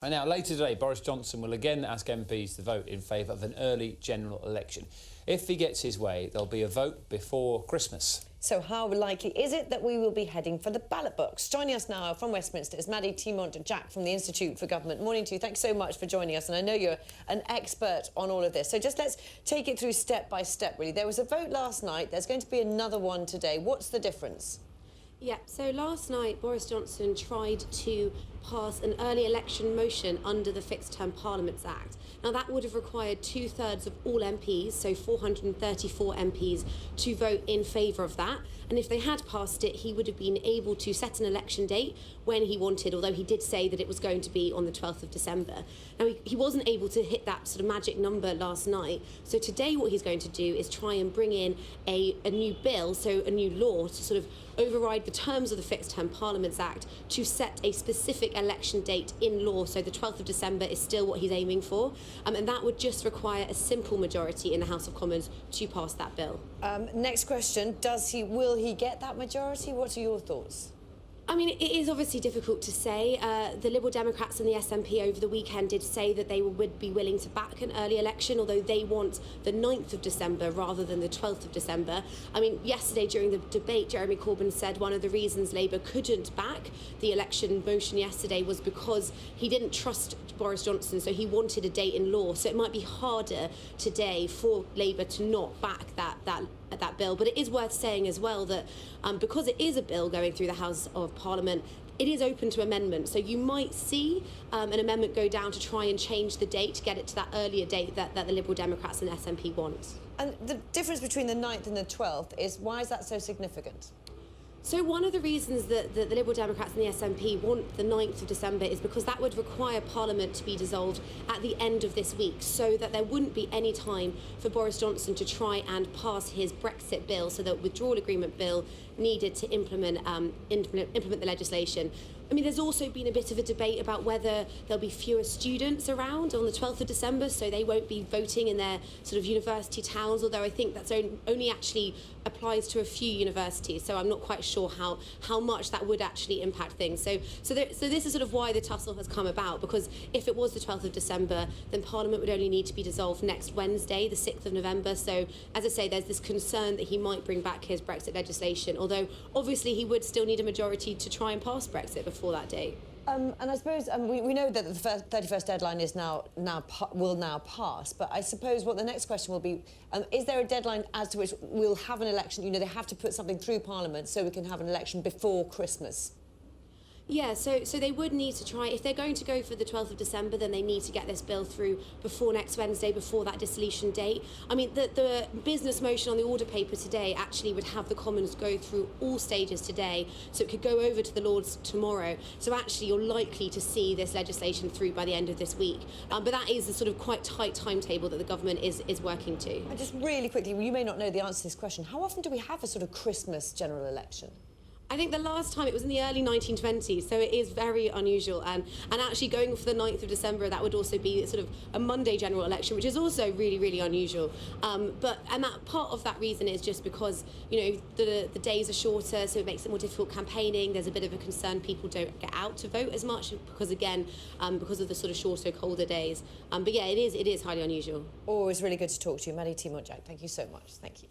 And now, later today, Boris Johnson will again ask MPs to vote in favour of an early general election. If he gets his way, there'll be a vote before Christmas. So how likely is it that we will be heading for the ballot box? Joining us now from Westminster is Maddy Thimont Jack from the Institute for Government. Morning to you. Thanks so much for joining us. And I know you're an expert on all of this. So just let's take it through step by step, really. There was a vote last night. There's going to be another one today. What's the difference? Yeah, so last night Boris Johnson tried to pass an early election motion under the Fixed Term Parliaments Act. Now that would have required 2/3 of all MPs, so 434 MPs, to vote in favour of that. And if they had passed it, he would have been able to set an election date when he wanted, although he did say that it was going to be on the 12th of December. Now he wasn't able to hit that sort of magic number last night. So today what he's going to do is try and bring in a new bill, so a new law, to sort of override the terms of the Fixed Term Parliaments Act to set a specific election date in law. So the 12th of December is still what he's aiming for. And that would just require a simple majority in the House of Commons to pass that bill. Next question, will he get that majority? What are your thoughts? I mean, it is obviously difficult to say. The Liberal Democrats and the SNP over the weekend did say that they would be willing to back an early election, although they want the 9th of December rather than the 12th of December. I mean, yesterday during the debate, Jeremy Corbyn said one of the reasons Labour couldn't back the election motion yesterday was because he didn't trust Boris Johnson, so he wanted a date in law. So it might be harder today for Labour to not back that bill. But it is worth saying as well that because it is a bill going through the House of Parliament, it is open to amendment. So you might see an amendment go down to try and change the date to get it to that earlier date that the Liberal Democrats and SNP want. And the difference between the 9th and the 12th is, why is that so significant? So one of the reasons that the Liberal Democrats and the SNP want the 9th of December is because that would require Parliament to be dissolved at the end of this week, so that there wouldn't be any time for Boris Johnson to try and pass his Brexit bill, so that withdrawal agreement bill needed to implement the legislation. I mean, there's also been a bit of a debate about whether there'll be fewer students around on the 12th of December, so they won't be voting in their sort of university towns, although I think that's only actually applies to a few universities, so I'm not quite sure how much that would actually impact things. So this is sort of why the tussle has come about, because if it was the 12th of December, then Parliament would only need to be dissolved next Wednesday, the 6th of November. So, as I say, there's this concern that he might bring back his Brexit legislation, although obviously he would still need a majority to try and pass Brexit before that date. And I suppose we know that the 31st deadline is will now pass, but I suppose what the next question will be, is there a deadline as to which we'll have an election? You know, they have to put something through Parliament so we can have an election before Christmas. Yeah, so they would need to try, if they're going to go for the 12th of December, then they need to get this bill through before next Wednesday, before that dissolution date. I mean, the business motion on the order paper today actually would have the Commons go through all stages today, so it could go over to the Lords tomorrow. So actually, you're likely to see this legislation through by the end of this week. But that is a sort of quite tight timetable that the government is working to. And just really quickly, you may not know the answer to this question, how often do we have a sort of Christmas general election? I think the last time it was in the early 1920s, so it is very unusual. And actually going for the 9th of December, that would also be sort of a Monday general election, which is also really, really unusual. And that part of that reason is just because, you know, the days are shorter, so it makes it more difficult campaigning. There's a bit of a concern people don't get out to vote as much because, again, because of the sort of shorter, colder days. But yeah, it is highly unusual. Always really good to talk to you. Maddy Thimont Jack, thank you so much. Thank you.